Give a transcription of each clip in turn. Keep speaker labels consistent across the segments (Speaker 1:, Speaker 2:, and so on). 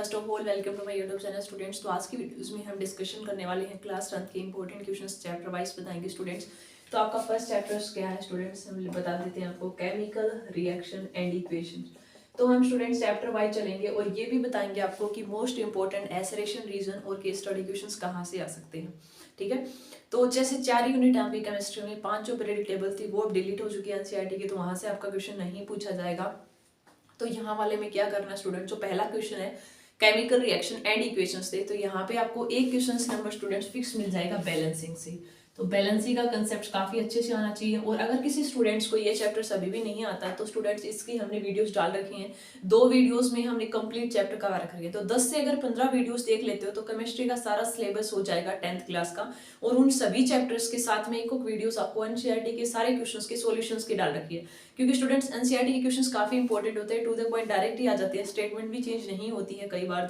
Speaker 1: First of all welcome to my YouTube channel students. तो आज की वीडियोस में हम डिस्कशन करने वाले हैं क्लास 10 के इंपॉर्टेंट क्वेश्चंस चैप्टर वाइज बताएंगे स्टूडेंट्स। तो आपका फर्स्ट चैप्टर क्या है स्टूडेंट्स, हम बता देते हैं आपको, केमिकल रिएक्शन एंड इक्वेशन। तो हम स्टूडेंट्स चैप्टर वाइज चलेंगे और ये भी बताएंगे आपको कि मोस्ट इंपॉर्टेंट एसरेशन रीजन और केस स्टडी क्वेश्चंस कहाँ से आ सकते हैं। ठीक है, तो जैसे 4 यूनिट आपकी केमिस्ट्री में 5 जो पीरियड टेबल थी वो अब डिलीट हो चुकी है एनसीईआरटी की, तो वहां से आपका क्वेश्चन नहीं पूछा जाएगा। तो यहाँ वाले में क्या करना स्टूडेंट, जो पहला क्वेश्चन है केमिकल रिएक्शन एंड इक्वेशंस से, तो यहाँ पे आपको एक क्वेश्चन नंबर स्टूडेंट्स फिक्स मिल जाएगा बैलेंसिंग से। तो बैलेंसिंग का कंसेप्ट काफी अच्छे से आना चाहिए। और अगर किसी स्टूडेंट्स को ये चैप्टर अभी भी नहीं आता है तो स्टूडेंट्स इसकी हमने वीडियोस डाल रखी हैं, 2 वीडियोस में हमने कंप्लीट चैप्टर कवर कर लिया। तो 10 से अगर 15 वीडियोस देख लेते हो तो केमिस्ट्री का सारा सिलेबस हो जाएगा 10th क्लास का। और उन सभी चैप्टर्स के साथ में एक वीडियोस आपको एनसीईआरटी के सारे क्वेश्चंस के सॉल्यूशंस की डाल रखी है, क्योंकि स्टूडेंट्स एनसीईआरटी के क्वेश्चंस काफी इंपॉर्टेंट होते हैं, टू द पॉइंट डायरेक्ट ही आ जाते हैं, स्टेटमेंट भी चेंज नहीं होती है कई बार।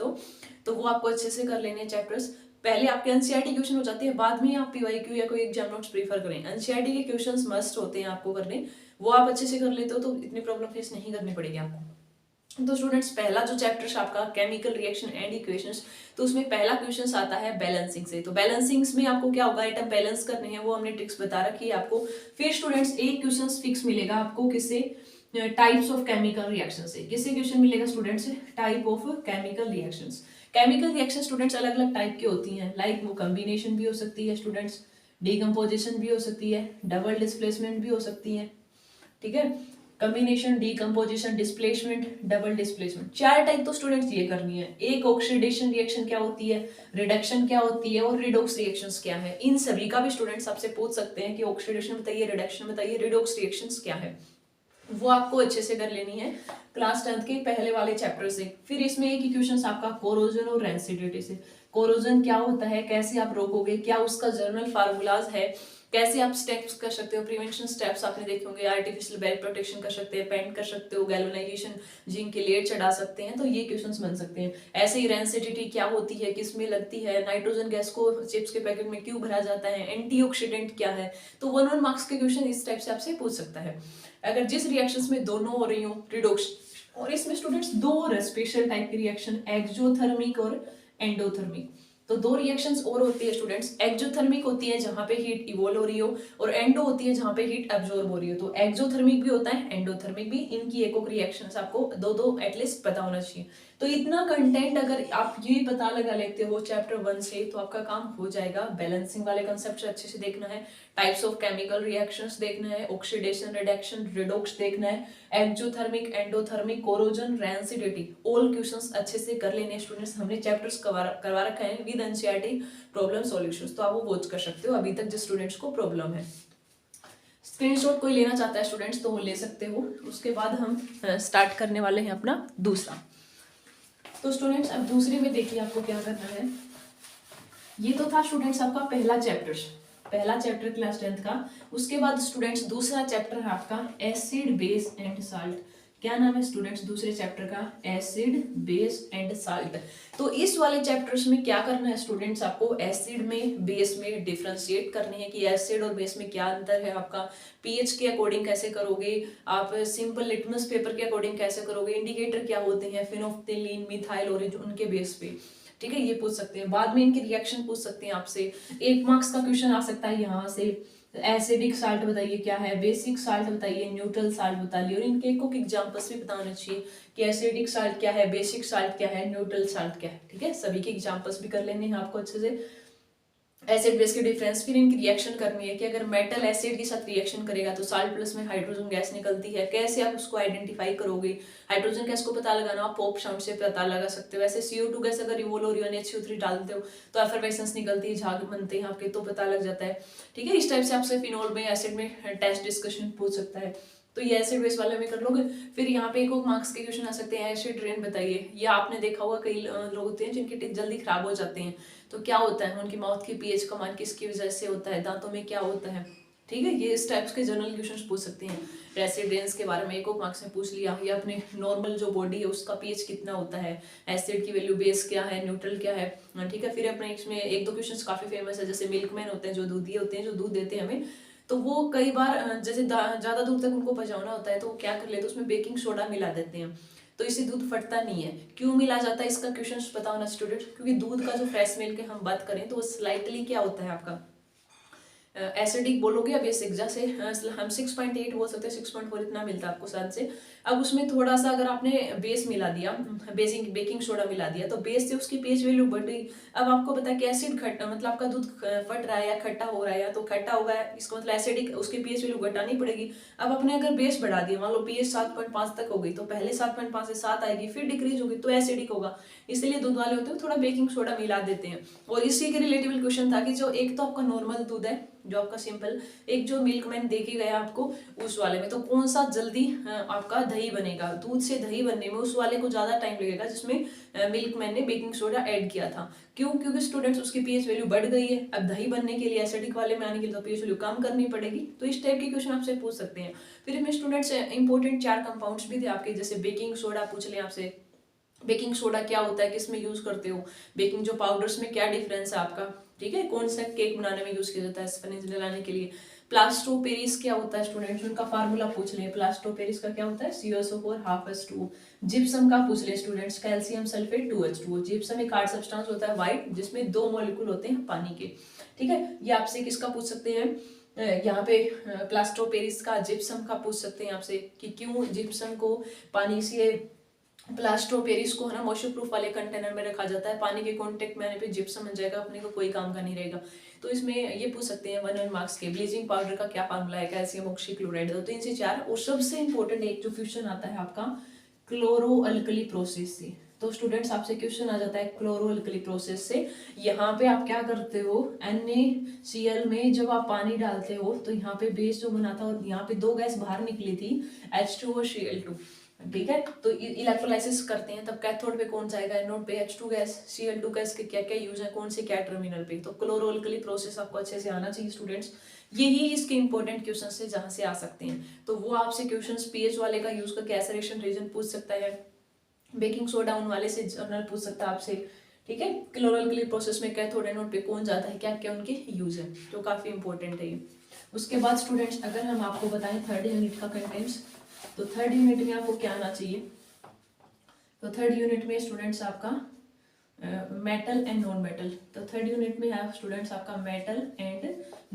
Speaker 1: तो वो आपको अच्छे से कर लेने चैप्टर्स। पहले आपके एनसीईआरटी क्वेश्चन हो जाते हैं, बाद में आप पीवाईक्यू या कोई एग्जाम नोट्स प्रीफर करें। एनसीईआरटी के क्वेश्चंस मस्ट होते हैं आपको करने, वो आप अच्छे से कर लेते हो तो इतनी प्रॉब्लम फेस नहीं करनी पड़ेगी आपको। तो स्टूडेंट्स पहला जो चैप्टर आपका केमिकल रिएक्शन एंड इक्वेशंस, तो उसमें पहला क्वेश्चन आता है बैलेंसिंग से। तो बैलेंसिंग में आपको क्या होगा, आइटम बैलेंस करने हैं, वो हमने ट्रिक्स बता रखी है आपको। फिर स्टूडेंट्स एक क्वेश्चन फिक्स मिलेगा आपको किससे, टाइप्स ऑफ केमिकल रिएक्शन से। किससे क्वेश्चन मिलेगा students, type of chemical reactions. Chemical reaction students अलग अलग टाइप की होती हैं, लाइक वो कॉम्बिनेशन भी हो सकती है स्टूडेंट्स, डीकम्पोजिशन भी हो सकती है, डबल डिस्प्लेसमेंट भी हो सकती है। ठीक है, combination, decomposition, displacement, double displacement, 4 type तो स्टूडेंट्स ये करनी है। एक ऑक्सीडेशन रिएक्शन क्या होती है, रिडक्शन क्या होती है और रिडॉक्स रिएक्शंस क्या है। इन सभी का भी स्टूडेंट्स आपसे पूछ सकते हैं कि ऑक्सीडेशन बताइए, रिडक्शन बताइए, रिडॉक्स रिएक्शंस क्या है। वो आपको अच्छे से कर लेनी है क्लास 10th के पहले वाले चैप्टर से। फिर इसमें एक इक्वेशन आपका कोरोजन और रेंसिडिटी से। कोरोजन क्या होता है, कैसे आप रोकोगे, क्या उसका जर्नल फार्मूलाज है, कैसे आप स्टेप्स कर सकते हो, प्रिवेंशन स्टेप्स आपने देखे होंगे, आर्टिफिशियल बैरियर प्रोटेक्शन कर सकते हैं, पेंट कर सकते हो, गैल्वेनाइजेशन, जिंक के लेयर चढ़ा सकते हैं, तो ये क्वेश्चंस बन सकते हैं। ऐसे ही रेंसिडिटी क्या होती है, किस में लगती है, नाइट्रोजन गैस को चिप्स के पैकेट में क्यों भरा जाता है, एंटीऑक्सीडेंट क्या है। तो 1 मार्क्स के क्वेश्चन इस टाइप से आपसे पूछ सकता है। अगर जिस रिएक्शंस में दोनों हो रही हो, रिडॉक्स, और इसमें स्टूडेंट्स 2 स्पेशल टाइप की रिएक्शन, एक्सोथर्मिक और एंडोथर्मिक। तो 2 रिएक्शंस और होती है स्टूडेंट्स, एक्सोथर्मिक होती है जहां पे हीट इवोल्व हो रही हो, और एंडो होती है जहां पे हीट एब्जॉर्ब हो रही हो। तो एक्सोथर्मिक भी होता है, एंडोथर्मिक भी, इनकी एक रिएक्शंस आपको दो एटलीस्ट पता होना चाहिए। तो इतना कंटेंट अगर आप ये पता लगा लेते हो चैप्टर 1 से, तो आपका काम हो जाएगा। बैलेंसिंग वाले कंसेप्ट अच्छे से देखना है, टाइप्स ऑफ केमिकल रिएक्शंस देखना है, ऑक्सीडेशन, रिडक्शन, रिडॉक्स देखना है, exothermic, endothermic, corrosion, rancidity, all questions अच्छे से कर लेने स्टूडेंट्स। हमने चैप्टर्स करवा रखा है विद एनसीईआरटी प्रॉब्लम सॉल्यूशंस, तो आप वो वॉच कर सकते हो अभी तक जिस स्टूडेंट्स को प्रॉब्लम है। स्क्रीनशॉट कोई लेना चाहता है स्टूडेंट्स तो वो ले सकते हो। उसके बाद हम स्टार्ट करने वाले हैं अपना दूसरा। तो स्टूडेंट्स अब दूसरे में देखिए आपको क्या करना है। ये तो था स्टूडेंट्स आपका पहला चैप्टर क्लास 10th का। उसके बाद स्टूडेंट्स दूसरा चैप्टर है आपका एसिड बेस एंड साल्ट। क्या नाम है स्टूडेंट्स दूसरे चैप्टर का, एसिड बेस एंड साल्ट। तो इस वाले चैप्टर्स में क्या करना है स्टूडेंट्स, आपको एसिड में बेस में डिफरेंशिएट करनी है कि एसिड और बेस में क्या अंतर है आपका, पीएच के अकॉर्डिंग कैसे करोगे, आप सिंपल लिटमस पेपर के अकॉर्डिंग कैसे करोगे, इंडिकेटर क्या होते हैं, फिनोल्फथालीन, मिथाइल ऑरेंज, उनके बेस पे। ठीक है, ये पूछ सकते हैं। बाद में इनके रिएक्शन पूछ सकते हैं आपसे। 1 मार्क्स का क्वेश्चन आ सकता है यहाँ से, एसिडिक साल्ट बताइए क्या है, बेसिक साल्ट बताइए, न्यूट्रल साल्ट बताइए, और इनके एक एग्जांपल्स भी पता होना चाहिए कि एसिडिक साल्ट क्या है, बेसिक साल्ट क्या है, न्यूट्रल साल्ट क्या है। ठीक है, सभी के एग्जांपल्स भी कर लेने हैं आपको अच्छे से। एसिड बेस के डिफरेंस, फिर इनकी रिएक्शन करनी है कि अगर मेटल एसिड के साथ रिएक्शन करेगा तो साल्ट प्लस में हाइड्रोजन गैस निकलती है, कैसे आप उसको आइडेंटिफाई करोगे। हाइड्रोजन गैस को पता लगाना आप पॉप साउंड से पता लगा सकते हो। ऐसे CO2 गैस अगर रिवोल्व हो रही है, NH2 डालते हो तो एफरवेसेंस निकलती है, झाग बनते हैं आपके, तो पता लग जाता है। ठीक है, इस टाइप से आपसे फिनोल में, एसिड में टेस्ट डिस्कशन पूछ सकता है। तो ये एसिड बेस वाले में कर लोगे। फिर यहाँ पे एक और मार्क्स के क्वेश्चन आ सकते हैं, एसिड रेन बताइए। ये आपने देखा होगा कई लोग होते हैं जिनके टीथ जल्दी खराब हो जाते हैं, तो क्या होता है, उनकी माउथ की पीएच का मान किसकी वजह से होता है, दांतों में क्या होता है। ठीक है, ये इस टाइप्स के जनरल क्वेश्चंस पूछ सकते हैं। रेसिडेंस के बारे में एक और मार्क्स में पूछ लिया, या अपने नॉर्मल जो बॉडी है उसका पीएच कितना होता है, एसिड की वैल्यू, बेस क्या है, न्यूट्रल क्या है। ठीक है, फिर अपने इसमें 1-2 क्वेश्चंस काफी फेमस है, जैसे मिल्कमैन होते हैं जो दूधी होते हैं, जो दूध देते हैं हमें, तो वो कई बार जैसे ज्यादा दूर तक उनको पहुंचाना होता है तो क्या कर लेते हैं, उसमें बेकिंग सोडा मिला देते हैं। तो इससे दूध फटता नहीं है। क्यों मिला जाता है इसका क्वेश्चन पता होना स्टूडेंट, क्योंकि दूध का जो फ्रेश मिल्क है हम बात करें तो वो स्लाइटली क्या होता है आपका एसिडिक बोलोगे या बेसिक, जैसे हम 6.8 बोल सकते हैं, 6.4 इतना मिलता है आपको सन से। अब उसमें थोड़ा सा अगर आपने बेस मिला दिया, बेकिंग सोडा मिला दिया, तो बेस से उसकी पीएच वैल्यू बढ़ गई। अब आपको पता है कि एसिड खट्टा मतलब आपका दूध फट रहा है या खट्टा हो रहा है, या तो खट्टा होगा इसका मतलब एसिडिक, उसकी पीएच वैल्यू घटानी पड़ेगी। अब आपने अगर बेस बढ़ा दिया, मान लो पीएच 7.5 तक हो गई, तो पहले 7.5 से 7 आएगी, फिर डिक्रीज होगी तो एसिडिक होगा। इसलिए दूध वाले होते हैं थोड़ा बेकिंग सोडा मिला देते हैं। और इसी के रिलेटेबल क्वेश्चन था कि जो एक तो आपका नॉर्मल दूध है जो आपका सिंपल, एक जो मिल्क मैन दे के गया आपको उस वाले में, तो कौन सा जल्दी आपका दही बनेगा, दूध से दही बनने में उस वाले को ज्यादा टाइम लगेगा जिसमें मिल्क मैन ने बेकिंग सोडा ऐड किया था। क्यों? क्योंकि स्टूडेंट्स उसकी पीएच वैल्यू बढ़ गई है। अब दही बनने के लिए एसिडिक वाले में आने के लिए तो पीएच वैल्यू कम करनी पड़ेगी। तो इस टाइप के क्वेश्चन आपसे पूछ सकते हैं। फिर इसमें स्टूडेंट्स इंपॉर्टेंट 4 कंपाउंड्स भी थे आपके, जैसे बेकिंग सोडा पूछ लें आपसे, बेकिंग सोडा क्या होता है, किसमें यूज करते हो, बेकिंग जो पाउडर्स में क्या डिफरेंस है आपका, ठीक है, कौन सा केक बनाने में यूज किया जाता है स्पंज लाने के लिए। प्लास्टो पेरिस क्या होता है स्टूडेंट्स, उनका फार्मूला पूछ ले, प्लास्टो पेरिस का क्या होता है CaSO4 ½ जिप्सम का पूछ ले students, calcium sulphate 2H2O। Gypsum एक हार्ड सब्सटेंस होता है व्हाइट, जिसमें 2 मॉलिक्यूल होते हैं पानी के, ठीक है। ये आपसे किसका पूछ सकते हैं यहाँ पे प्लास्टो पेरिस का, जिप्सम का पूछ सकते हैं आपसे कि क्यों जिप्सम को पानी से, प्लास्टो पेरिस को है ना मॉइस्चर प्रूफ वाले कंटेनर में रखा जाता है, पानी के कांटेक्ट में आने पे जिप्सम बन जाएगा, अपने को कोई काम का नहीं रहेगा। तो इसमें ये पूछ सकते हैं 1 मार्क्स के, ब्लीचिंग पाउडर का क्या फार्मूला है, कैल्शियम ऑक्सीक्लोराइड। तो 3 से 4। और सबसे इंपॉर्टेंट एक जो क्वेश्चन आता है आपका क्लोरो अल्कली प्रोसेस से। तो स्टूडेंट्स आपसे क्वेश्चन आ जाता है क्लोरो अल्कली प्रोसेस से। यहाँ पे आप क्या करते हो, NaCl में जब आप पानी डालते हो तो यहाँ पे बेस जो बना था और यहाँ पे 2 गैस बाहर निकली थी H2 और Cl2, ठीक है। तो इलेक्ट्रोलाइसिस करते हैं तब कैथोड पे कौन जाएगा, एनोड पे H2 गैस, Cl2 गैस के क्या क्या यूज है, कौन से क्या टर्मिनल पे। तो क्लोरो अल्कली प्रोसेस आपको अच्छे से आना चाहिए स्टूडेंट्स। यही इसके इंपॉर्टेंट क्वेश्चन है जहां से आ सकते हैं। तो वो आपसे क्वेश्चंस पीएच वाले का यूज करके ऐसा रिएक्शन रीजन पूछ सकता है, बेकिंग सोडा उन वाले से जर्नल पूछ सकता है आपसे, ठीक है। क्लोरो अल्कली प्रोसेस में कैथोड एनोड पे कौन जाता है, क्या क्या उनके यूज है, तो काफी इंपॉर्टेंट है ये। उसके बाद स्टूडेंट्स अगर हम आपको बताएं थर्ड यूनिट का कंटेंट्स, तो थर्ड यूनिट में आपको क्या आना चाहिए, तो थर्ड यूनिट में स्टूडेंट्स आपका मेटल एंड नॉन मेटल। तो थर्ड यूनिट में है स्टूडेंट्स आपका मेटल एंड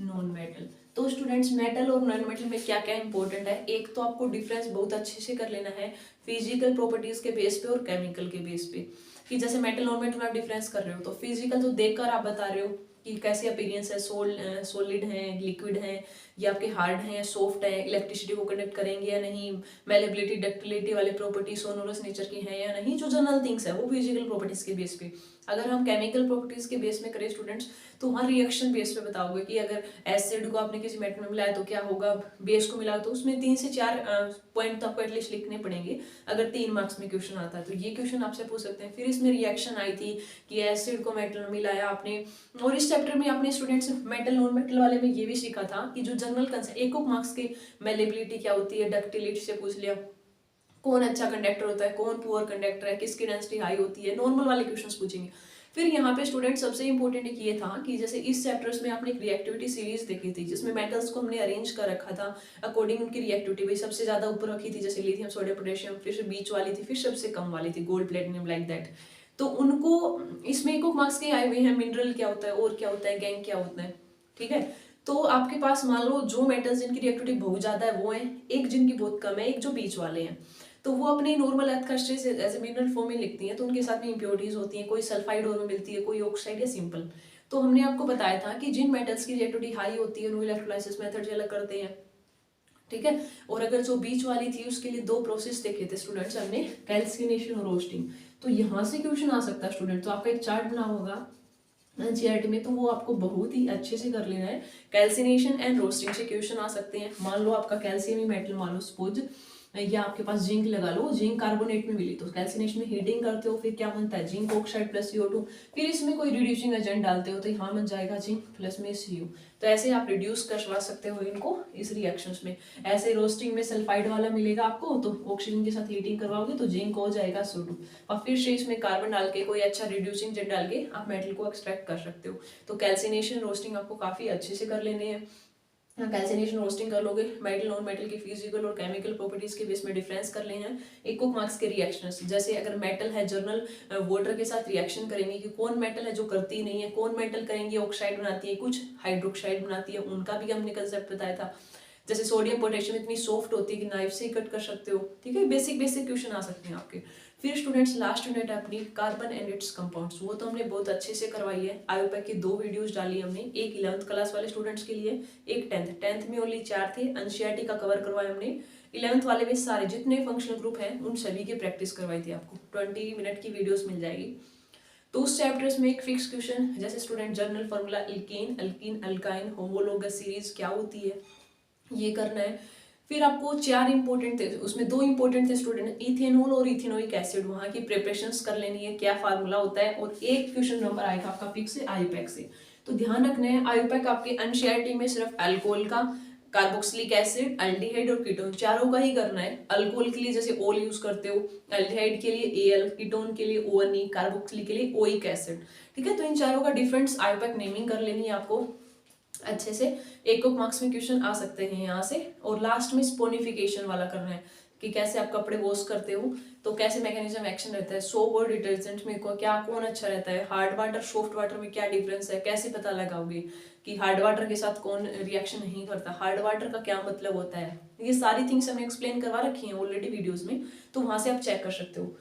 Speaker 1: नॉन मेटल। तो स्टूडेंट्स मेटल और नॉन मेटल में क्या क्या इंपॉर्टेंट है, एक तो आपको डिफरेंस बहुत अच्छे से कर लेना है फिजिकल प्रॉपर्टीज के बेस पे और केमिकल के बेस पे, कि जैसे मेटल नॉन मेटल में आप डिफरेंस कर रहे हो तो फिजिकल तो देखकर आप बता रहे हो कि कैसे अपीयरेंस है, सॉलिड है, लिक्विड है, ये आपके हार्ड हैं, सॉफ्ट है, इलेक्ट्रिसिटी को कंडक्ट करेंगे या नहीं, मेलेबिलिटी डक्टिलिटी वाले प्रॉपर्टी सोनोरस नेचर की है या नहीं, जो जनरल थिंग्स है वो फिजिकल प्रॉपर्टीज के बेस पे। अगर हम केमिकल प्रॉपर्टीज के बेस में करें स्टूडेंट्स तो वहाँ रिएक्शन बेस पे बताओगे कि अगर एसिड को आपने किसी मेटल में मिलाया तो क्या होगा, बेस को मिलाया तो उसमें 3 से 4 पॉइंट तो आपको एटलीस्ट लिखने पड़ेंगे अगर 3 मार्क्स में क्वेश्चन आता है तो ये क्वेश्चन आपसे पूछ सकते हैं। फिर इसमें रिएक्शन आई थी कि एसिड को मेटल में मिलाया आपने, और इस चैप्टर में आपने स्टूडेंट्स मेटल नॉन मेटल वाले में ये भी सीखा था कि जो जनरल कंसेप्ट एक मार्क्स के मेलेबिलिटी क्या होती है, डक्टिलिटी से पूछ लिया, कौन अच्छा कंडक्टर होता है, कौन पुअर कंडक्टर है, किसकी डेंसिटी हाई होती है, नॉर्मल वाले क्वेश्चंस पूछेंगे। फिर यहाँ पे स्टूडेंट सबसे इंपॉर्टेंट एक ये था कि जैसे इस चैप्टर्स में आपने एक रिएक्टिविटी सीरीज देखी थी जिसमें मेटल्स को हमने अरेंज कर रखा था अकॉर्डिंग उनकी रिएक्टिविटी, भाई सबसे ज्यादा ऊपर रखी थी जैसे लिथियम सोडियम पोटेशियम, फिर बीच वाली थी, फिर सबसे कम वाली थी गोल्ड प्लेटिनम, लाइक दैट। तो उनको इसमें एक मार्क्स के आए हुए हैं, मिनरल क्या होता है, और क्या होता है, गैंग क्या होता है, ठीक है। तो आपके पास मान लो जो मेटल्स जिनकी रिएक्टिविटी बहुत ज्यादा है वो है, एक जिनकी बहुत कम है, एक जो बीच वाले हैं, तो वो अपने नॉर्मल अर्थ क्रस्टेज एज मिनरल फॉर्म में लिखती हैं, तो उनके साथ में इंप्योरिटीज होती हैं, कोई सल्फाइड और में मिलती है, कोई ऑक्साइड या सिंपल। तो हमने आपको बताया था कि जिन मेटल्स की रिएक्टिविटी हाई होती है उनको इलेक्ट्रोलाइसिस मेथड से अलग करते हैं, ठीक है। और अगर जो बीच वाली थी उसके लिए 2 प्रोसेस देखे थे स्टूडेंट्स हमने, कैल्सिनेशन और रोस्टिंग। तो यहाँ से क्वेश्चन आ सकता है स्टूडेंट, तो आपका एक चार्ट बना होगा एनसीईआरटी में, तो वो आपको बहुत ही अच्छे से कर लेना है। कैल्सिनेशन एंड रोस्टिंग से क्वेश्चन आ सकते हैं। मान लो आपका कैल्शियम ही मेटल मान लो सपोज, या आपके पास जिंक लगा लो, जिंक कार्बोनेट में मिली तो कैल्सिनेशन में हीटिंग करते हो, फिर क्या बनता है जिंक ऑक्साइड प्लस CO2, फिर इसमें कोई रिड्यूसिंग एजेंट डालते हो तो यहाँ बन जाएगा जिंक प्लस में Cu। तो ऐसे आप रिड्यूस करवा सकते हो इनको इस रिएक्शंस में। ऐसे रोस्टिंग में सल्फाइड वाला मिलेगा आपको तो ऑक्सीजन के साथ हीटिंग करवाओगे तो जिंक हो जाएगा CO2, और फिर से इसमें कार्बन डाल के कोई अच्छा रिड्यूसिंग एजेंट डाल के आप मेटल को एक्सट्रैक्ट कर सकते हो। तो कैल्सिनेशन रोस्टिंग आपको काफी अच्छे से कर लेने हैं। कैल्सिनेशन रोस्टिंग कर लोगे, मेटल नॉन मेटल की फिजिकल और केमिकल प्रॉपर्टीज के बेस में डिफरेंस कर लेना है। इको मार्क्स के रिएक्शंस, जैसे अगर मेटल है जर्नल वाटर के साथ रिएक्शन करेंगे कि कौन मेटल है जो करती नहीं है, कौन मेटल करेंगे ऑक्साइड बनाती है, कुछ हाइड्रोक्साइड बनाती है, उनका भी हमने कंसेप्ट बताया था। जैसे सोडियम पोटेशियम इतनी सॉफ्ट होती है कि नाइफ से ही कट कर सकते हो, ठीक है। बेसिक बेसिक क्वेश्चन आ सकते हैं आपके। फिर स्टूडेंट्स लास्ट यूनिट है अपनी कार्बन एंड इट्स कंपाउंड्स, वो तो हमने बहुत अच्छे से करवाई है। आयोपैक की 2 वीडियोस डाली हमने, एक 11th क्लास वाले स्टूडेंट्स के लिए, एक 10th में ओनली 4 थे। एनसीईआरटी का कवर करवाया हमने। 11th वाले में सारे जितने फंक्शनल ग्रुप हैं उन सभी की प्रैक्टिस करवाई थी। आपको 20 मिनट की वीडियोस मिल जाएगी। तो उस चैप्टर्स में एक फिक्स क्वेश्चन, जैसे student general formula alkene, alkyne, alkyne, homologous series क्या होती है, ये करना है। फिर आपको 4 इंपॉर्टेंट थे, उसमें 2 इंपॉर्टेंट थे स्टूडेंट, इथेनॉल और इथेनोइक एसिड, वहां की प्रिपरेशंस कर लेनी है, क्या फार्मूला होता है, और एक क्वेश्चन नंबर आएगा आपका फिक्स आयुपैक से। तो ध्यान रखना है, आयुपैक आपके एनसीईआरटी में सिर्फ अल्कोहल का, कार्बोक्सिलिक एसिड, एल्डिहाइड और कीटोन चारों का ही करना है। अल्कोहल के लिए जैसे ओल यूज करते हो, एल्डिहाइड के लिए एल, कीटोन के लिए ONE, कार्बोक्सिलिक के लिए ओइक एसिड, ठीक है। तो इन चारों का डिफरेंस आयुपैक नेमिंग कर लेनी है आपको अच्छे से। एक मार्क्स में क्वेश्चन आ सकते हैं यहाँ से। और लास्ट में स्पोनिफिकेशन वाला करना है कि कैसे आप कपड़े वॉश करते हो, तो कैसे मैकेनिज्म एक्शन रहता है, सोप और डिटर्जेंट में क्या कौन अच्छा रहता है, हार्ड वाटर सॉफ्ट वाटर में क्या डिफरेंस है, कैसे पता लगाओगे कि हार्ड वाटर के साथ कौन रिएक्शन नहीं करता, हार्ड वाटर का क्या मतलब होता है, ये सारी थिंग्स हमने एक्सप्लेन करवा रखी हैं ऑलरेडी वीडियोज में, तो वहां से आप चेक कर सकते हो।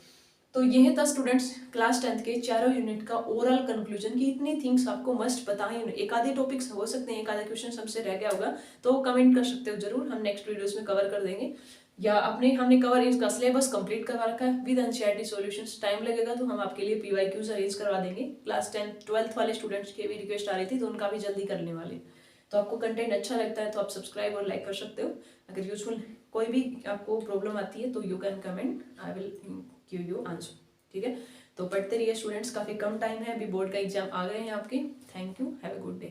Speaker 1: तो ये था स्टूडेंट्स क्लास 10th के चारों यूनिट का ओवरऑल कंक्लूजन की इतनी थिंग्स आपको मस्ट पता ही। एक आधे टॉपिक्स हो सकते हैं, एक आधा क्वेश्चन हमसे रह गया होगा, तो कमेंट कर सकते हो जरूर, हम नेक्स्ट वीडियोस में कवर कर देंगे। या हमने कवर इसका सिलेबस कंप्लीट करवा रखा है विद एनसीईआरटी सॉल्यूशंस। टाइम लगेगा तो हम आपके लिए PYQs अरेंज करवा देंगे। क्लास 10th 12th वाले स्टूडेंट्स की भी रिक्वेस्ट आ रही थी, तो उनका भी जल्दी करने वाले। तो आपको कंटेंट अच्छा लगता है तो आप सब्सक्राइब और लाइक कर सकते हो। अगर यूजफुल कोई भी आपको प्रॉब्लम आती है तो you can comment, I will give you answer, ठीक है। तो पढ़ते रहिए स्टूडेंट्स, काफ़ी कम टाइम है, अभी बोर्ड का एग्जाम आ गए हैं आपके। Thank you, have a good day.